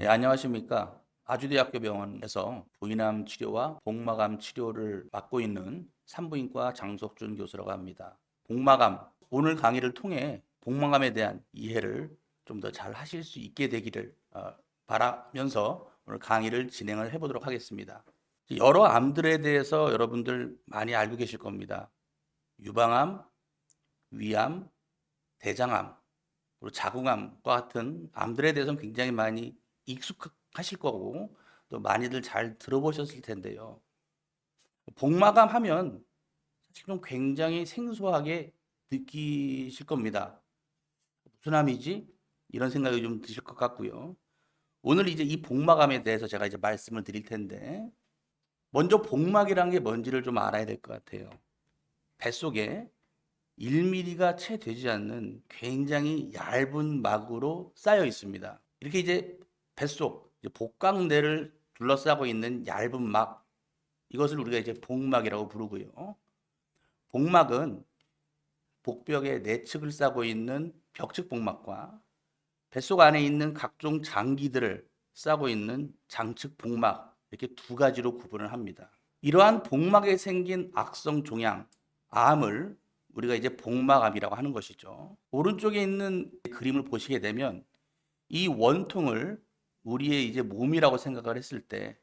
네, 안녕하십니까. 아주대학교 병원에서 부인암 치료와 복막암 치료를 맡고 있는 산부인과 장석준 교수라고 합니다. 복막암, 오늘 강의를 통해 복막암에 대한 이해를 좀 더 잘 하실 수 있게 되기를 바라면서 오늘 강의를 진행을 해보도록 하겠습니다. 여러 암들에 대해서 여러분들 많이 알고 계실 겁니다. 유방암, 위암, 대장암, 그리고 자궁암과 같은 암들에 대해서는 굉장히 많이 익숙하실 거고 또 많이들 잘 들어보셨을 텐데요. 복마감 하면 사실 좀 굉장히 생소하게 느끼실 겁니다. 무슨 암이지? 이런 생각이 좀 드실 것 같고요. 오늘 이제 이 복막암에 대해서 제가 이제 말씀을 드릴 텐데 먼저 복막이라는 게 뭔지를 좀 알아야 될 것 같아요. 뱃속에 1mm가 채 되지 않는 굉장히 얇은 막으로 쌓여 있습니다. 이렇게 이제 뱃속, 복강내를 둘러싸고 있는 얇은 막, 이것을 우리가 이제 복막이라고 부르고요. 복막은 복벽의 내측을 싸고 있는 벽측 복막과 뱃속 안에 있는 각종 장기들을 싸고 있는 장측 복막, 이렇게 두 가지로 구분을 합니다. 이러한 복막에 생긴 악성 종양, 암을 우리가 이제 복막암이라고 하는 것이죠. 오른쪽에 있는 그림을 보시게 되면 이 원통을 우리의 이제 몸이라고 생각을 했을 때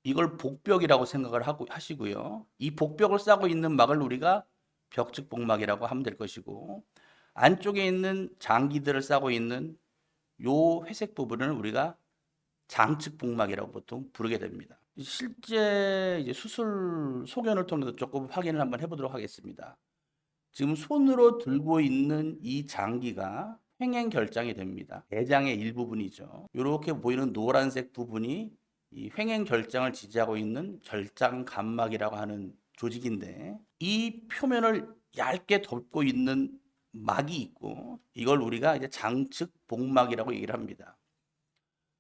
이걸 복벽이라고 생각을 하시고요. 이 복벽을 싸고 있는 막을 우리가 벽측 복막이라고 하면 될 것이고, 안쪽에 있는 장기들을 싸고 있는 요 회색 부분을 우리가 장측 복막이라고 보통 부르게 됩니다. 실제 이제 수술 소견을 통해서 조금 확인을 한번 해보도록 하겠습니다. 지금 손으로 들고 있는 이 장기가 횡행 결장이 됩니다. 대장의 일부분이죠. 이렇게 보이는 노란색 부분이 이 횡행 결장을 지지하고 있는 결장 감막이라고 하는 조직인데 이 표면을 얇게 덮고 있는 막이 있고 이걸 우리가 이제 장측 복막이라고 얘기를 합니다.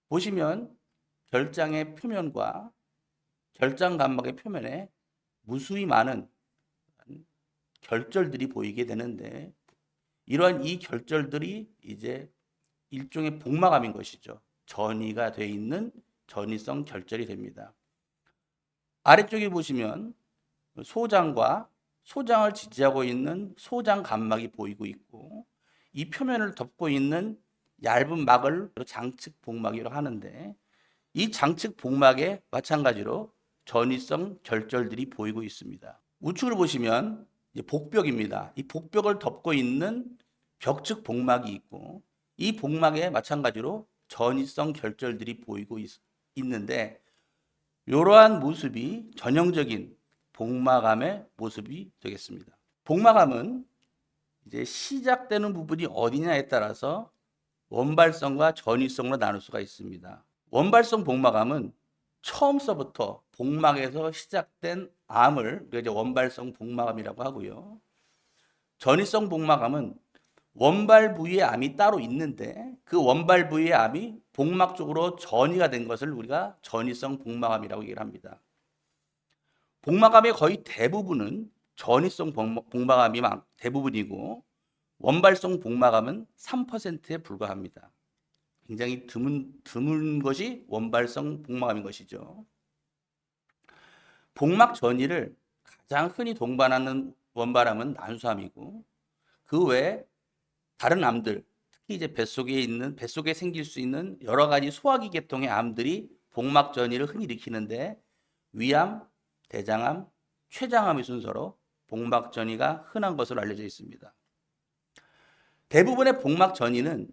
보시면 결장의 표면과 결장 감막의 표면에 무수히 많은 결절들이 보이게 되는데 이러한 이 결절들이 이제 일종의 복막암인 것이죠. 전이가 돼 있는 전이성 결절이 됩니다. 아래쪽에 보시면 소장과 소장을 지지하고 있는 소장 감막이 보이고 있고 이 표면을 덮고 있는 얇은 막을 장측 복막이라고 하는데 이 장측 복막에 마찬가지로 전이성 결절들이 보이고 있습니다. 우측을 보시면 복벽입니다. 이 복벽을 덮고 있는 벽측 복막이 있고 이 복막에 마찬가지로 전이성 결절들이 보이고 있는데 이러한 모습이 전형적인 복막암의 모습이 되겠습니다. 복막암은 이제 시작되는 부분이 어디냐에 따라서 원발성과 전이성으로 나눌 수가 있습니다. 원발성 복막암은 처음서부터 복막에서 시작된 암을 이제 원발성 복막암이라고 하고요. 전이성 복막암은 원발 부위의 암이 따로 있는데 그 원발 부위의 암이 복막 쪽으로 전이가 된 것을 우리가 전이성 복막암이라고 얘기를 합니다. 복막암의 거의 대부분은 전이성 복막암이 대부분이고 원발성 복막암은 3%에 불과합니다. 굉장히 드문 것이 원발성 복막암인 것이죠. 복막 전이를 가장 흔히 동반하는 원발암은 난수암이고 그 외에 다른 암들, 특히 이제 뱃속에 생길 수 있는 여러 가지 소화기 계통의 암들이 복막 전이를 흔히 일으키는데 위암, 대장암, 췌장암의 순서로 복막 전이가 흔한 것으로 알려져 있습니다. 대부분의 복막 전이는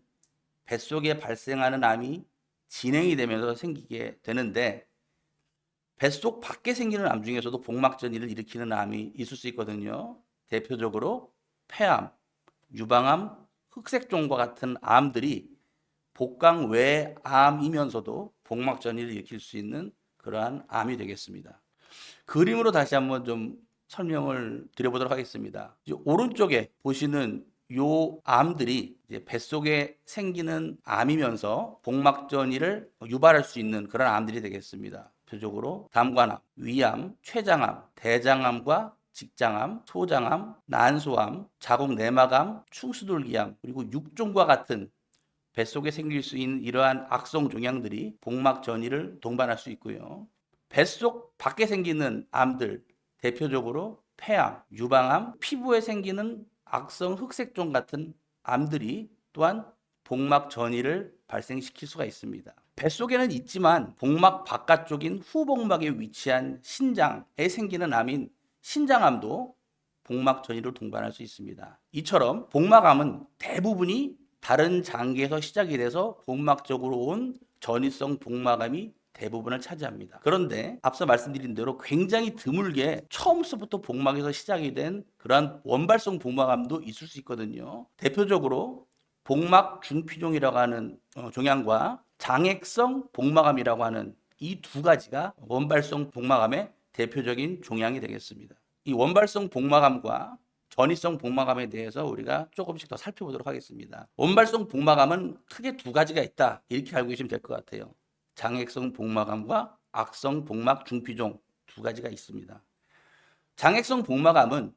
뱃속에 발생하는 암이 진행이 되면서 생기게 되는데 뱃속 밖에 생기는 암 중에서도 복막 전이를 일으키는 암이 있을 수 있거든요. 대표적으로 폐암, 유방암, 흑색종과 같은 암들이 복강 외 암이면서도 복막 전이를 일으킬 수 있는 그러한 암이 되겠습니다. 그림으로 다시 한번 좀 설명을 드려보도록 하겠습니다. 오른쪽에 보시는 요 암들이 이제 뱃속에 생기는 암이면서 복막 전이를 유발할 수 있는 그런 암들이 되겠습니다. 대표적으로 담관암, 위암, 췌장암, 대장암과 직장암, 소장암, 난소암, 자궁 내막암, 충수돌기암, 그리고 육종과 같은 뱃속에 생길 수 있는 이러한 악성 종양들이 복막 전이를 동반할 수 있고요. 뱃속 밖에 생기는 암들, 대표적으로 폐암, 유방암, 피부에 생기는 악성 흑색종 같은 암들이 또한 복막 전이를 발생시킬 수가 있습니다. 뱃속에는 있지만 복막 바깥쪽인 후복막에 위치한 신장에 생기는 암인 신장암도 복막 전이를 동반할 수 있습니다. 이처럼 복막암은 대부분이 다른 장기에서 시작이 돼서 복막 쪽으로 온 전이성 복막암이 대부분을 차지합니다. 그런데 앞서 말씀드린 대로 굉장히 드물게 처음부터 복막에서 시작이 된 그러한 원발성 복막암도 있을 수 있거든요. 대표적으로 복막 중피종이라고 하는 종양과 장액성 복막암이라고 하는 이 두 가지가 원발성 복막암의 대표적인 종양이 되겠습니다. 이 원발성 복막암과 전이성 복막암에 대해서 우리가 조금씩 더 살펴보도록 하겠습니다. 원발성 복막암은 크게 두 가지가 있다, 이렇게 알고 계시면 될 것 같아요. 장액성 복막암과 악성 복막 중피종 두 가지가 있습니다. 장액성 복막암은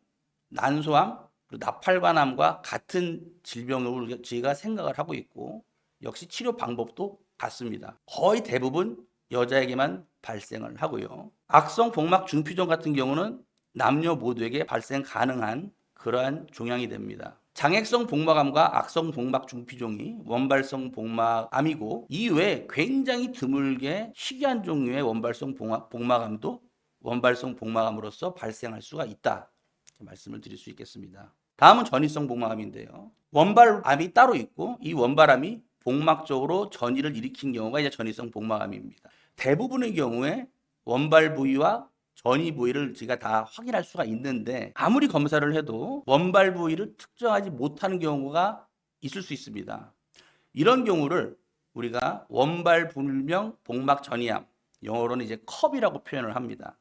난소암, 그리고 나팔관암과 같은 질병으로 저희가 생각을 하고 있고, 역시 치료 방법도 같습니다. 거의 대부분 여자에게만 발생을 하고요. 악성 복막 중피종 같은 경우는 남녀 모두에게 발생 가능한 그러한 종양이 됩니다. 장액성 복막암과 악성 복막 중피종이 원발성 복막암이고, 이외에 굉장히 드물게 희귀한 종류의 원발성 복막암도 원발성 복막암으로서 발생할 수가 있다, 말씀을 드릴 수 있겠습니다. 다음은 전이성 복막암인데요. 원발암이 따로 있고, 이 원발암이 복막 쪽으로 전이를 일으킨 경우가 이제 전이성 복막암입니다. 대부분의 경우에 원발 부위와 전이 부위를 제가 다 확인할 수가 있는데, 아무리 검사를 해도 원발 부위를 특정하지 못하는 경우가 있을 수 있습니다. 이런 경우를 우리가 원발 불명 복막 전이암, 영어로는 이제 컵이라고 표현을 합니다.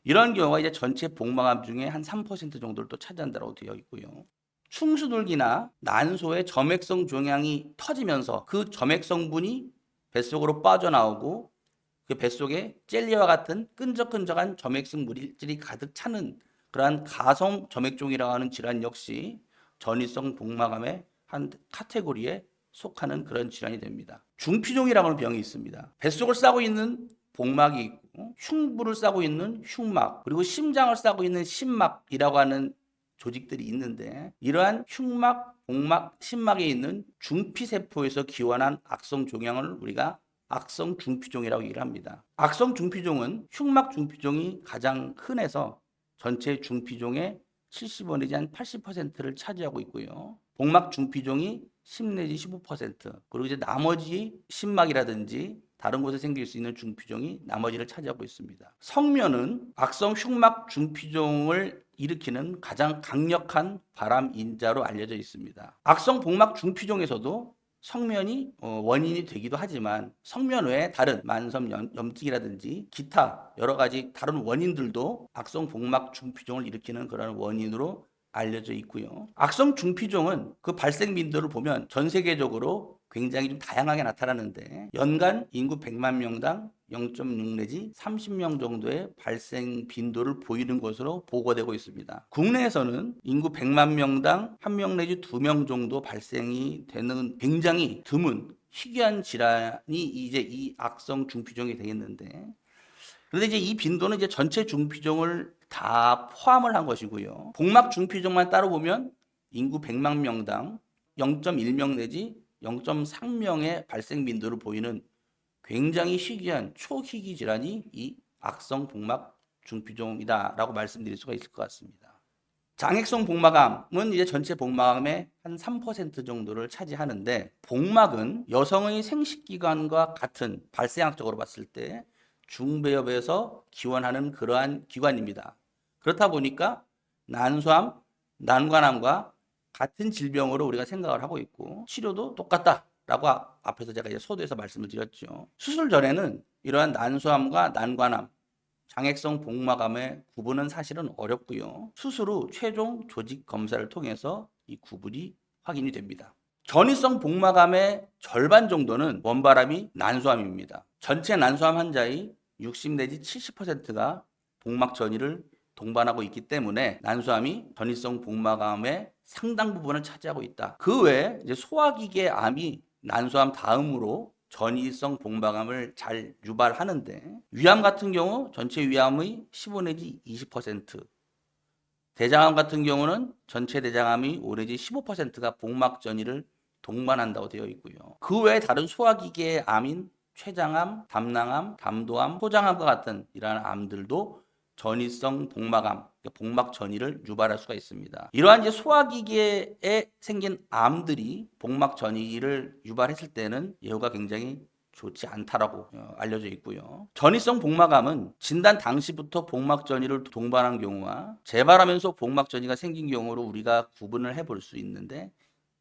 이런 경우가 이제 전체 복막암 중에 한 3% 정도를 또 차지한다고 되어 있고요. 충수돌기나 난소의 점액성 종양이 터지면서 그 점액성분이 뱃속으로 빠져나오고, 그 뱃속에 젤리와 같은 끈적끈적한 점액성 물질이 가득 차는 그러한 가성 점액종이라고 하는 질환 역시 전이성 복막암의 한 카테고리에 속하는 그런 질환이 됩니다. 중피종이라고 하는 병이 있습니다. 뱃속을 싸고 있는 복막이 있고, 흉부를 싸고 있는 흉막, 그리고 심장을 싸고 있는 심막이라고 하는 조직들이 있는데, 이러한 흉막, 복막, 심막에 있는 중피세포에서 기원한 악성 종양을 우리가 악성 중피종이라고 얘기를 합니다. 악성 중피종은 흉막 중피종이 가장 흔해서 전체 중피종의 70% 내지 한 80%를 차지하고 있고요. 복막 중피종이 10 내지 15%, 그리고 이제 나머지 심막이라든지 다른 곳에 생길 수 있는 중피종이 나머지를 차지하고 있습니다. 성면은 악성 흉막 중피종을 일으키는 가장 강력한 발암인자로 알려져 있습니다. 악성 복막 중피종에서도 성면이 원인이 되기도 하지만, 성면 외에 다른 만성 염증이라든지 기타 여러 가지 다른 원인들도 악성 복막 중피종을 일으키는 그런 원인으로 알려져 있고요. 악성 중피종은 그 발생 빈도를 보면 전 세계적으로 굉장히 좀 다양하게 나타나는데, 연간 인구 100만 명당 0.6 내지 30명 정도의 발생 빈도를 보이는 것으로 보고되고 있습니다. 국내에서는 인구 100만 명당 1명 내지 2명 정도 발생이 되는 굉장히 드문 희귀한 질환이 이제 이 악성 중피종이 되겠는데, 그런데 이제 이 빈도는 이제 전체 중피종을 다 포함을 한 것이고요. 복막 중피종만 따로 보면 인구 100만 명당 0.1명 내지 0.3명의 발생 빈도를 보이는 굉장히 희귀한 초희귀 질환이 이 악성 복막 중피종이다라고 말씀드릴 수가 있을 것 같습니다. 장액성 복막암은 이제 전체 복막암의 한 3% 정도를 차지하는데, 복막은 여성의 생식기관과 같은 발생학적으로 봤을 때 중배엽에서 기원하는 그러한 기관입니다. 그렇다 보니까 난소암, 난관암과 같은 질병으로 우리가 생각을 하고 있고, 치료도 똑같다라고 앞에서 제가 이제 소두에서 말씀을 드렸죠. 수술 전에는 이러한 난소암과 난관암, 장액성 복막암의 구분은 사실은 어렵고요. 수술 후 최종 조직 검사를 통해서 이 구분이 확인이 됩니다. 전이성 복막암의 절반 정도는 원발암이 난소암입니다. 전체 난소암 환자의 60 내지 70%가 복막 전이를 동반하고 있기 때문에 난소암이 전이성 복막암의 상당 부분을 차지하고 있다. 그 외에 이제 소화기계 암이 난소암 다음으로 전이성 복막암을 잘 유발하는데, 위암 같은 경우 전체 위암의 15 내지 20%, 대장암 같은 경우는 전체 대장암의 5 내지 15%가 복막 전이를 동반한다고 되어 있고요. 그 외에 다른 소화기계 암인 췌장암, 담낭암, 담도암, 소장암과 같은 이러한 암들도 전이성 복막암, 복막 전이를 유발할 수가 있습니다. 이러한 이제 소화기계에 생긴 암들이 복막 전이를 유발했을 때는 예후가 굉장히 좋지 않다라고 알려져 있고요. 전이성 복막암은 진단 당시부터 복막 전이를 동반한 경우와 재발하면서 복막 전이가 생긴 경우로 우리가 구분을 해볼 수 있는데,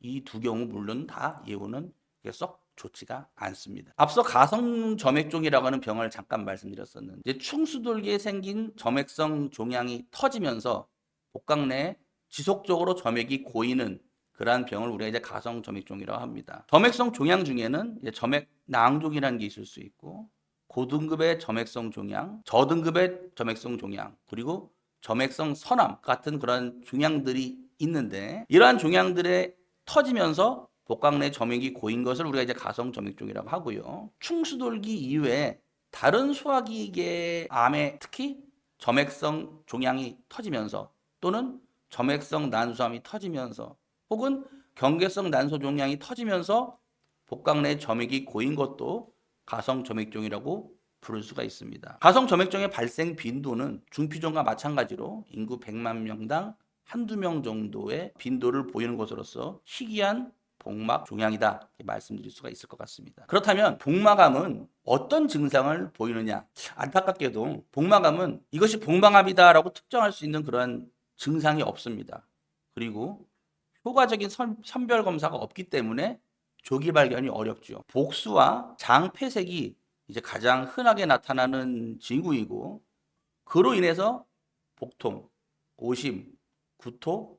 이 두 경우 물론 다 예후는 썩 좋지가 않습니다. 앞서 가성점액종이라고 하는 병을 잠깐 말씀드렸었는데, 이제 충수돌기에 생긴 점액성 종양이 터지면서 복강 내에 지속적으로 점액이 고이는 그러한 병을 우리가 이제 가성점액종이라고 합니다. 점액성 종양 중에는 이제 점액낭종이라는 게 있을 수 있고, 고등급의 점액성 종양, 저등급의 점액성 종양, 그리고 점액성 선암 같은 그런 종양들이 있는데, 이러한 종양들의 터지면서 복강 내 점액이 고인 것을 우리가 이제 가성점액종이라고 하고요. 충수돌기 이외에 다른 소화기계 암에 특히 점액성 종양이 터지면서, 또는 점액성 난소암이 터지면서, 혹은 경계성 난소 종양이 터지면서 복강 내 점액이 고인 것도 가성점액종이라고 부를 수가 있습니다. 가성점액종의 발생 빈도는 중피종과 마찬가지로 인구 100만 명당 한두 명 정도의 빈도를 보이는 것으로서 희귀한 복막 종양이다 이렇게 말씀드릴 수가 있을 것 같습니다. 그렇다면 복막암은 어떤 증상을 보이느냐? 안타깝게도 복막암은 이것이 복막암이다라고 특정할 수 있는 그러한 증상이 없습니다. 그리고 효과적인 선별 검사가 없기 때문에 조기 발견이 어렵죠. 복수와 장 폐색이 이제 가장 흔하게 나타나는 징후이고, 그로 인해서 복통, 오심, 구토,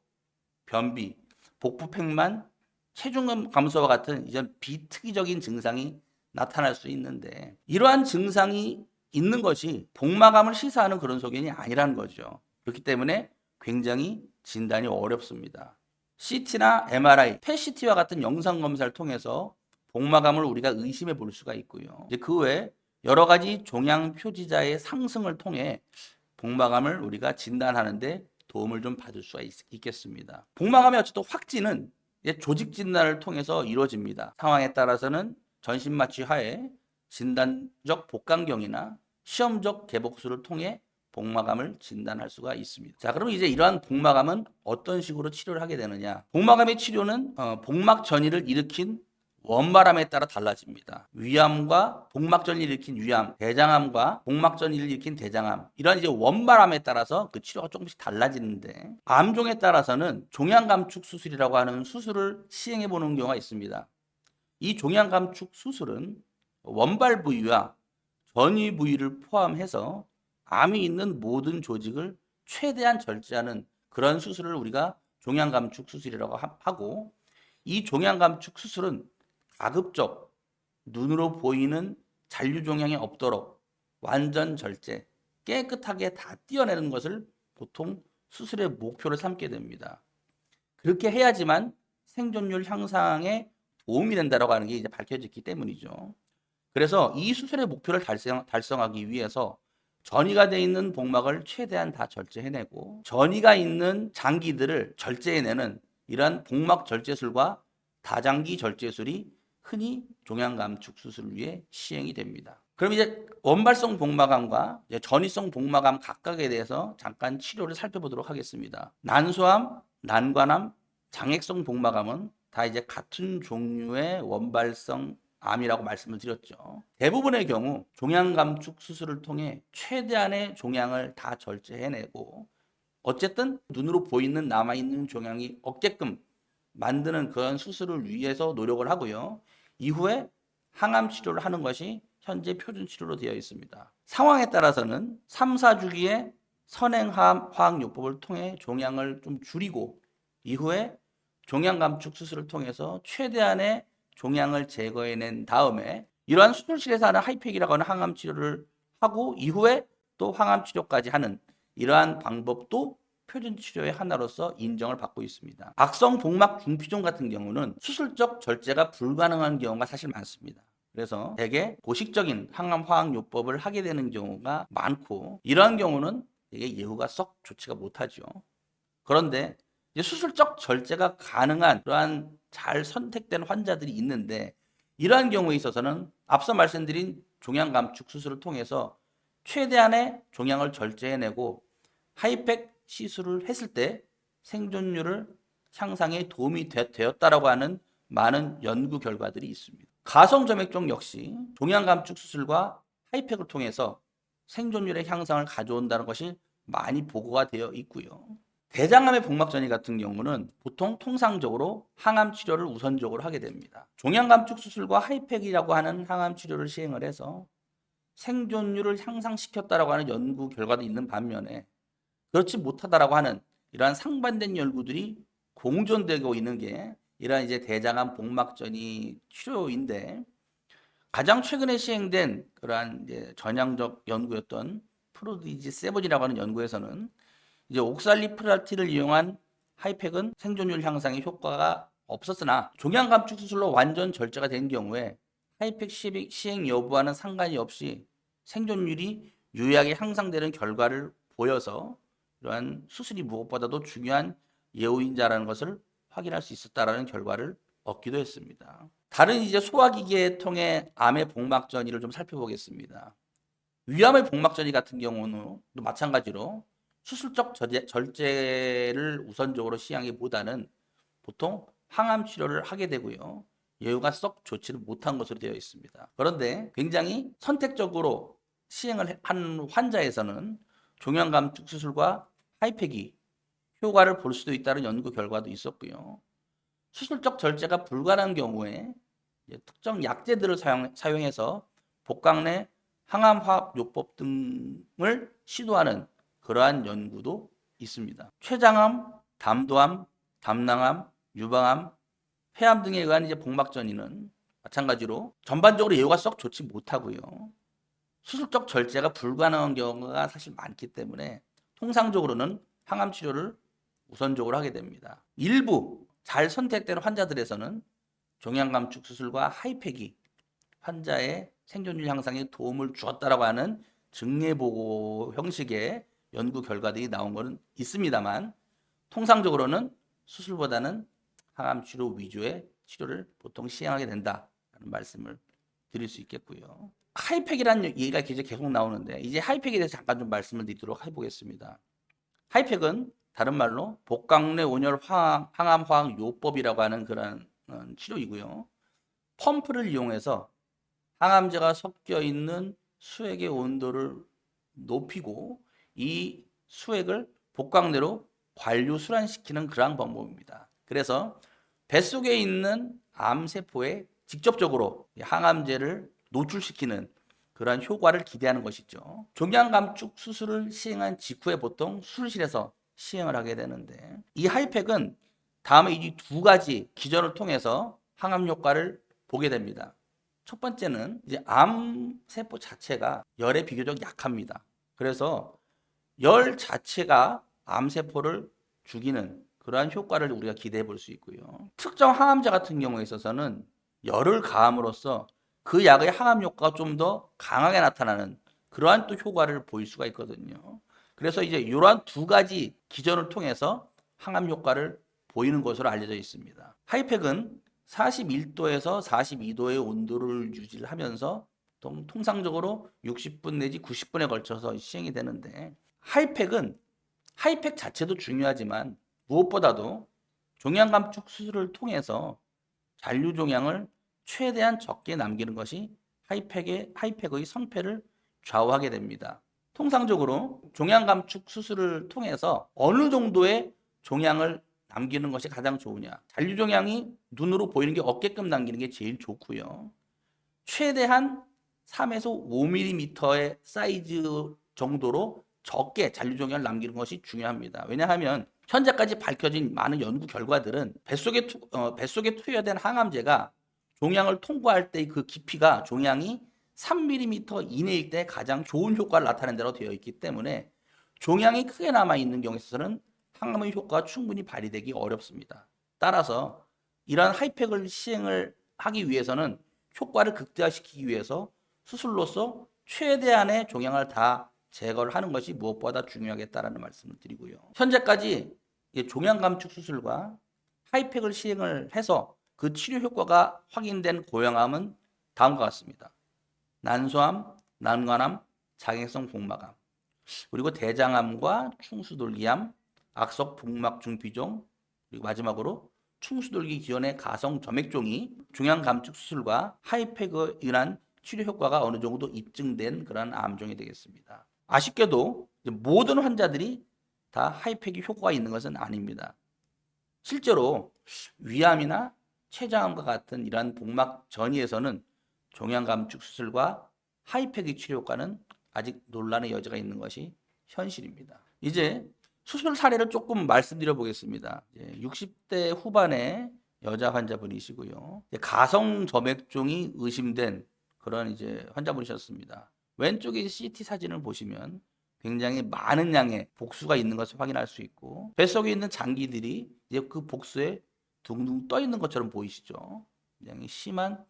변비, 복부팽만, 체중 감소와 같은 이제 비특이적인 증상이 나타날 수 있는데, 이러한 증상이 있는 것이 복막암을 시사하는 그런 소견이 아니라는 거죠. 그렇기 때문에 굉장히 진단이 어렵습니다. CT나 MRI, PET-CT와 같은 영상 검사를 통해서 복막암을 우리가 의심해 볼 수가 있고요. 이제 그 외에 여러 가지 종양 표지자의 상승을 통해 복막암을 우리가 진단하는데 도움을 좀 받을 수가 있겠습니다. 복막암의 어쨌든 확진은 조직 진단을 통해서 이루어집니다. 상황에 따라서는 전신마취 하에 진단적 복강경이나 시험적 개복수를 통해 복막암을 진단할 수가 있습니다. 자, 그럼 이제 이러한 복막암은 어떤 식으로 치료를 하게 되느냐? 복막암의 치료는 복막 전이를 일으킨 원발암에 따라 달라집니다. 위암과 복막전이를 일으킨 위암, 대장암과 복막전이를 일으킨 대장암, 이런 이제 원발암에 따라서 그 치료가 조금씩 달라지는데, 암종에 따라서는 종양감축 수술이라고 하는 수술을 시행해 보는 경우가 있습니다. 이 종양감축 수술은 원발 부위와 전이 부위를 포함해서 암이 있는 모든 조직을 최대한 절제하는 그런 수술을 우리가 종양감축 수술이라고 하고, 이 종양감축 수술은 가급적 눈으로 보이는 잔류종양이 없도록 완전 절제, 깨끗하게 다 떼어내는 것을 보통 수술의 목표를 삼게 됩니다. 그렇게 해야지만 생존율 향상에 도움이 된다고 하는 게 이제 밝혀졌기 때문이죠. 그래서 이 수술의 목표를 달성하기 위해서 전이가 되어 있는 복막을 최대한 다 절제해내고, 전이가 있는 장기들을 절제해내는 이러한 복막 절제술과 다장기 절제술이 흔히 종양감축 수술을 위해 시행이 됩니다. 그럼 이제 원발성 복막암과 전이성 복막암 각각에 대해서 잠깐 치료를 살펴보도록 하겠습니다. 난소암, 난관암, 장액성 복막암은 다 이제 같은 종류의 원발성 암이라고 말씀을 드렸죠. 대부분의 경우 종양감축 수술을 통해 최대한의 종양을 다 절제해내고, 어쨌든 눈으로 보이는 남아있는 종양이 없게끔 만드는 그런 수술을 위해서 노력을 하고요. 이후에 항암 치료를 하는 것이 현재 표준 치료로 되어 있습니다. 상황에 따라서는 3, 4주기에 선행화학요법을 통해 종양을 좀 줄이고, 이후에 종양감축 수술을 통해서 최대한의 종양을 제거해낸 다음에 이러한 수술실에서 하는 하이팩이라고 하는 항암 치료를 하고, 이후에 또 항암 치료까지 하는 이러한 방법도 표준 치료의 하나로서 인정을 받고 있습니다. 악성 복막 중피종 같은 경우는 수술적 절제가 불가능한 경우가 사실 많습니다. 그래서 대개 고식적인 항암 화학요법을 하게 되는 경우가 많고, 이러한 경우는 되게 예후가 썩 좋지가 못하죠. 그런데 이제 수술적 절제가 가능한 그러한 잘 선택된 환자들이 있는데, 이러한 경우에 있어서는 앞서 말씀드린 종양 감축 수술을 통해서 최대한의 종양을 절제해내고 하이팩 시술을 했을 때 생존율을 향상에 도움이 되었다라고 하는 많은 연구 결과들이 있습니다. 가성점액종 역시 종양 감축 수술과 하이팩을 통해서 생존율의 향상을 가져온다는 것이 많이 보고가 되어 있고요. 대장암의 복막전이 같은 경우는 보통 통상적으로 항암 치료를 우선적으로 하게 됩니다. 종양 감축 수술과 하이팩이라고 하는 항암 치료를 시행을 해서 생존율을 향상시켰다라고 하는 연구 결과도 있는 반면에, 그렇지 못하다라고 하는 이러한 상반된 연구들이 공존되고 있는 게 이러한 이제 대장암 복막전이 치료인데, 가장 최근에 시행된 그러한 이제 전향적 연구였던 프로디지 7이라고 하는 연구에서는 이제 옥살리프라티를 이용한 하이팩은 생존율 향상에 효과가 없었으나 종양 감축 수술로 완전 절제가 된 경우에 하이팩 시행 여부와는 상관이 없이 생존율이 유의하게 향상되는 결과를 보여서 이러한 수술이 무엇보다도 중요한 예후인자라는 것을 확인할 수 있었다라는 결과를 얻기도 했습니다. 다른 이제 소화기계 통해 암의 복막전이를 좀 살펴보겠습니다. 위암의 복막전이 같은 경우는 또 마찬가지로 수술적 절제를 우선적으로 시행하기보다는 보통 항암 치료를 하게 되고요. 예후가 썩 좋지를 못한 것으로 되어 있습니다. 그런데 굉장히 선택적으로 시행을 한 환자에서는 종양 감축 수술과 하이팩이 효과를 볼 수도 있다는 연구 결과도 있었고요. 수술적 절제가 불가능한 경우에 특정 약제들을 사용해서 복강 내 항암화학요법 등을 시도하는 그러한 연구도 있습니다. 췌장암, 담도암, 담낭암, 유방암, 폐암 등에 의한 이제 복막전이는 마찬가지로 전반적으로 예후가 썩 좋지 못하고요. 수술적 절제가 불가능한 경우가 사실 많기 때문에 통상적으로는 항암 치료를 우선적으로 하게 됩니다. 일부 잘 선택된 환자들에서는 종양 감축 수술과 하이팩이 환자의 생존율 향상에 도움을 주었다라고 하는 증례 보고 형식의 연구 결과들이 나온 것은 있습니다만, 통상적으로는 수술보다는 항암 치료 위주의 치료를 보통 시행하게 된다는 말씀을 드릴 수 있겠고요. 하이팩이라는 얘기가 이제 계속 나오는데, 이제 하이팩에 대해서 잠깐 좀 말씀을 드리도록 해보겠습니다. 하이팩은 다른 말로 복강내 온열 항암 화학 요법이라고 하는 그런 치료이고요. 펌프를 이용해서 항암제가 섞여 있는 수액의 온도를 높이고 이 수액을 복강내로 관류 순환시키는 그러한 방법입니다. 그래서 뱃속에 있는 암세포에 직접적으로 항암제를 노출시키는 그러한 효과를 기대하는 것이죠. 종양 감축 수술을 시행한 직후에 보통 수술실에서 시행을 하게 되는데, 이 하이팩은 다음에 이 두 가지 기전을 통해서 항암 효과를 보게 됩니다. 첫 번째는 이제 암세포 자체가 열에 비교적 약합니다. 그래서 열 자체가 암세포를 죽이는 그러한 효과를 우리가 기대해 볼 수 있고요. 특정 항암제 같은 경우에 있어서는 열을 가함으로써 그 약의 항암 효과가 좀 더 강하게 나타나는 그러한 또 효과를 보일 수가 있거든요. 그래서 이제 이러한 두 가지 기전을 통해서 항암 효과를 보이는 것으로 알려져 있습니다. 하이팩은 41도에서 42도의 온도를 유지를 하면서 통상적으로 60분 내지 90분에 걸쳐서 시행이 되는데, 하이팩은 하이팩 자체도 중요하지만 무엇보다도 종양 감축 수술을 통해서 잔류 종양을 최대한 적게 남기는 것이 하이팩의 성패를 좌우하게 됩니다. 통상적으로 종양 감축 수술을 통해서 어느 정도의 종양을 남기는 것이 가장 좋으냐? 잔류 종양이 눈으로 보이는 게 없게끔 남기는 게 제일 좋고요. 최대한 3에서 5mm의 사이즈 정도로 적게 잔류 종양을 남기는 것이 중요합니다. 왜냐하면 현재까지 밝혀진 많은 연구 결과들은 뱃속에 투여된 항암제가 종양을 통과할 때 그 깊이가 종양이 3mm 이내일 때 가장 좋은 효과를 나타낸다고 되어 있기 때문에 종양이 크게 남아 있는 경우에 있어서는 항암의 효과가 충분히 발휘되기 어렵습니다. 따라서 이러한 하이팩을 시행을 하기 위해서는 효과를 극대화시키기 위해서 수술로서 최대한의 종양을 다 제거를 하는 것이 무엇보다 중요하겠다라는 말씀을 드리고요. 현재까지 종양 감축 수술과 하이팩을 시행을 해서 그 치료 효과가 확인된 고형암은 다음과 같습니다. 난소암, 난관암, 장애성 복막암, 그리고 대장암과 충수돌기암, 악석 복막 중피종, 그리고 마지막으로 충수돌기 기원의 가성 점액종이 종양 감축 수술과 하이팩에 의한 치료 효과가 어느 정도 입증된 그런 암종이 되겠습니다. 아쉽게도 모든 환자들이 다 하이팩이 효과가 있는 것은 아닙니다. 실제로 위암이나 췌장암과 같은 이러한 복막 전이에서는 종양 감축 수술과 하이팩의 치료 효과는 아직 논란의 여지가 있는 것이 현실입니다. 이제 수술 사례를 조금 말씀드려 보겠습니다. 60대 후반의 여자 환자분이시고요. 가성 점액종이 의심된 그런 이제 환자분이셨습니다. 왼쪽에 CT 사진을 보시면 굉장히 많은 양의 복수가 있는 것을 확인할 수 있고, 뱃속에 있는 장기들이 이제 그 복수에 둥둥 떠 있는 것처럼 보이시죠. 굉장히 심한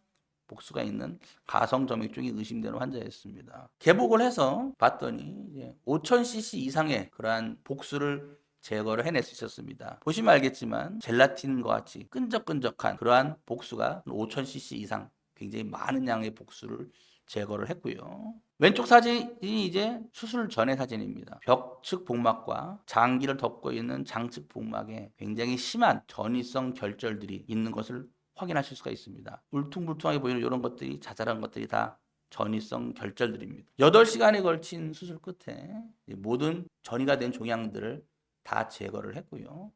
복수가 있는 가성 점액종이 의심되는 환자였습니다. 개복을 해서 봤더니 5000cc 이상의 그러한 복수를 제거를 해낼 수 있었습니다. 보시면 알겠지만 젤라틴과 같이 끈적끈적한 그러한 복수가 5000cc 이상 굉장히 많은 양의 복수를 제거를 했고요. 왼쪽 사진이 이제 수술 전의 사진입니다. 벽측 복막과 장기를 덮고 있는 장측 복막에 굉장히 심한 전이성 결절들이 있는 것을 확인하실 수가 있습니다. 울퉁불퉁하게 보이는 이런 것들이, 자잘한 것들이 다 전이성 결절들입니다. 8시간에 걸친 수술 끝에 모든 전이가 된 종양들을 다 제거를 했고요.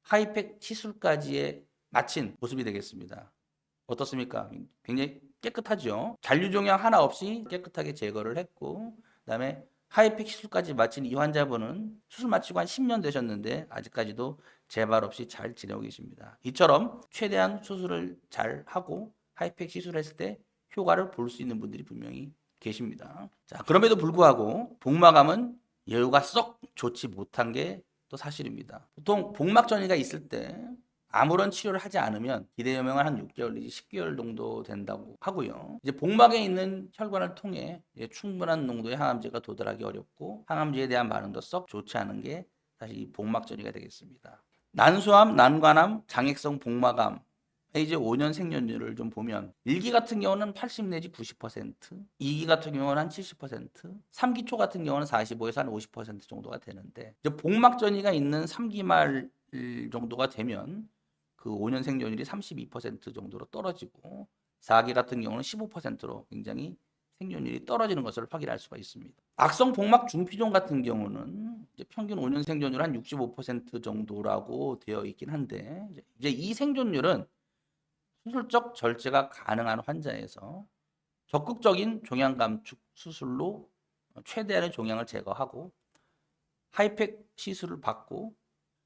하이팩 시술까지의 마친 모습이 되겠습니다. 어떻습니까? 굉장히 깨끗하죠. 잔류 종양 하나 없이 깨끗하게 제거를 했고, 그다음에 하이팩 시술까지 마친 이 환자분은 수술 마치고 한 10년 되셨는데 아직까지도 재발 없이 잘 지내고 계십니다. 이처럼 최대한 수술을 잘 하고 하이팩 시술했을 때 효과를 볼 수 있는 분들이 분명히 계십니다. 자, 그럼에도 불구하고 복막암은 예후가 썩 좋지 못한 게 또 사실입니다. 보통 복막 전이가 있을 때 아무런 치료를 하지 않으면 기대 여명은 한 6개월 내지 10개월 정도 된다고 하고요. 이제 복막에 있는 혈관을 통해 충분한 농도의 항암제가 도달하기 어렵고, 항암제에 대한 반응도 썩 좋지 않은 게 사실 이 복막 전이가 되겠습니다. 난소암, 난관암, 장액성 복막암 이제 5년 생존율을 좀 보면 1기 같은 경우는 80 내지 90%, 2기 같은 경우는 한 70%, 3기 초 같은 경우는 45에서 한 50% 정도가 되는데, 이제 복막 전이가 있는 3기 말 정도가 되면 그 5년 생존율이 32% 정도로 떨어지고, 4기 같은 경우는 15%로 굉장히 생존율이 떨어지는 것을 확인할 수가 있습니다. 악성 복막 중피종 같은 경우는 이제 평균 5년 생존율 한 65% 정도라고 되어 있긴 한데, 이제 이 생존율은 수술적 절제가 가능한 환자에서 적극적인 종양 감축 수술로 최대한의 종양을 제거하고 하이팩 시술을 받고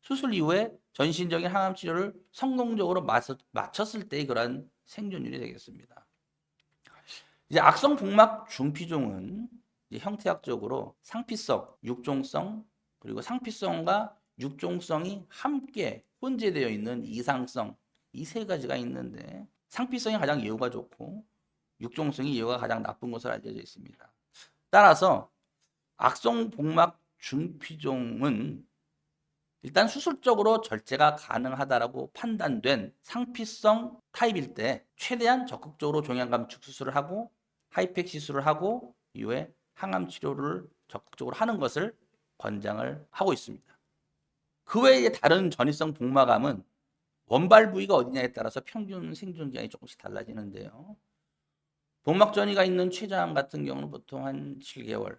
수술 이후에 전신적인 항암 치료를 성공적으로 마쳤을 때의 그런 생존율이 되겠습니다. 이제 악성 복막 중피종은 이제 형태학적으로 상피성, 육종성, 그리고 상피성과 육종성이 함께 혼재되어 있는 이상성, 이 세 가지가 있는데, 상피성이 가장 예후가 좋고 육종성이 예후가 가장 나쁜 것으로 알려져 있습니다. 따라서 악성 복막 중피종은 일단 수술적으로 절제가 가능하다라고 판단된 상피성 타입일 때 최대한 적극적으로 종양 감축 수술을 하고 하이팩 시술을 하고 이후에 항암 치료를 적극적으로 하는 것을 권장을 하고 있습니다. 그 외에 다른 전이성 복막암은 원발 부위가 어디냐에 따라서 평균 생존 기간이 조금씩 달라지는데요. 복막 전이가 있는 췌장 같은 경우는 보통 한 7개월,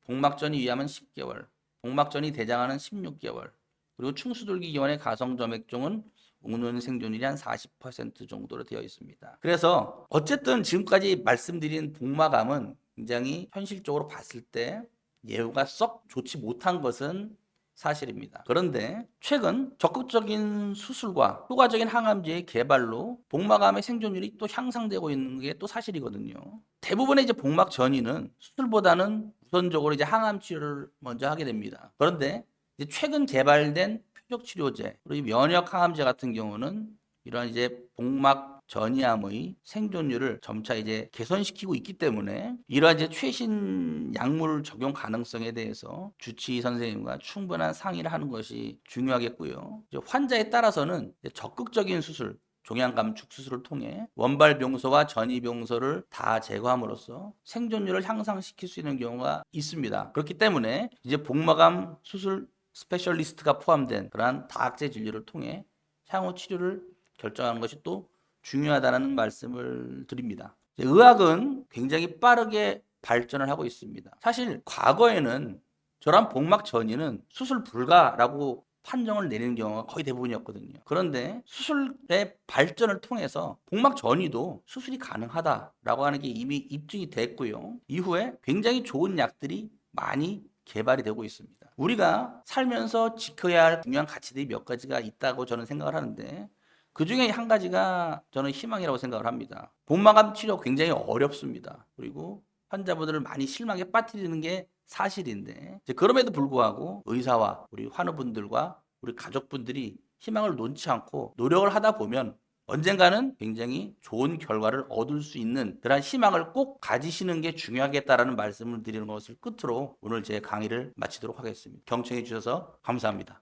복막 전이 위암은 10개월, 복막 전이 대장암은 16개월, 그리고 충수돌기 기원의 가성 점액종은 5년 생존율이 한 40% 정도로 되어 있습니다. 그래서 어쨌든 지금까지 말씀드린 복막암은 굉장히 현실적으로 봤을 때 예후가 썩 좋지 못한 것은 사실입니다. 그런데 최근 적극적인 수술과 효과적인 항암제의 개발로 복막암의 생존율이 또 향상되고 있는 게 또 사실이거든요. 대부분의 이제 복막 전이는 수술보다는 우선적으로 이제 항암 치료를 먼저 하게 됩니다. 그런데 이제 최근 개발된 표적 치료제, 그리고 면역 항암제 같은 경우는 이러한 이제 복막 전이암의 생존율을 점차 이제 개선시키고 있기 때문에 이러한 이제 최신 약물 적용 가능성에 대해서 주치의 선생님과 충분한 상의를 하는 것이 중요하겠고요. 이제 환자에 따라서는 이제 적극적인 수술, 종양 감축 수술을 통해 원발 병소와 전이 병소를 다 제거함으로써 생존율을 향상시킬 수 있는 경우가 있습니다. 그렇기 때문에 이제 복막암 수술 스페셜리스트가 포함된 그러한 다학제 진료를 통해 향후 치료를 결정하는 것이 또 중요하다는 말씀을 드립니다. 의학은 굉장히 빠르게 발전을 하고 있습니다. 사실 과거에는 저런 복막 전이는 수술 불가라고 판정을 내리는 경우가 거의 대부분이었거든요. 그런데 수술의 발전을 통해서 복막 전이도 수술이 가능하다라고 하는 게 이미 입증이 됐고요. 이후에 굉장히 좋은 약들이 많이 개발이 되고 있습니다. 우리가 살면서 지켜야 할 중요한 가치들이 몇 가지가 있다고 저는 생각을 하는데 그 중에 한 가지가 저는 희망이라고 생각을 합니다. 복막암 치료 굉장히 어렵습니다. 그리고 환자분들을 많이 실망에 빠뜨리는 게 사실인데 그럼에도 불구하고 의사와 우리 환우분들과 우리 가족분들이 희망을 놓지 않고 노력을 하다 보면 언젠가는 굉장히 좋은 결과를 얻을 수 있는 그런 희망을 꼭 가지시는 게 중요하겠다라는 말씀을 드리는 것을 끝으로 오늘 제 강의를 마치도록 하겠습니다. 경청해 주셔서 감사합니다.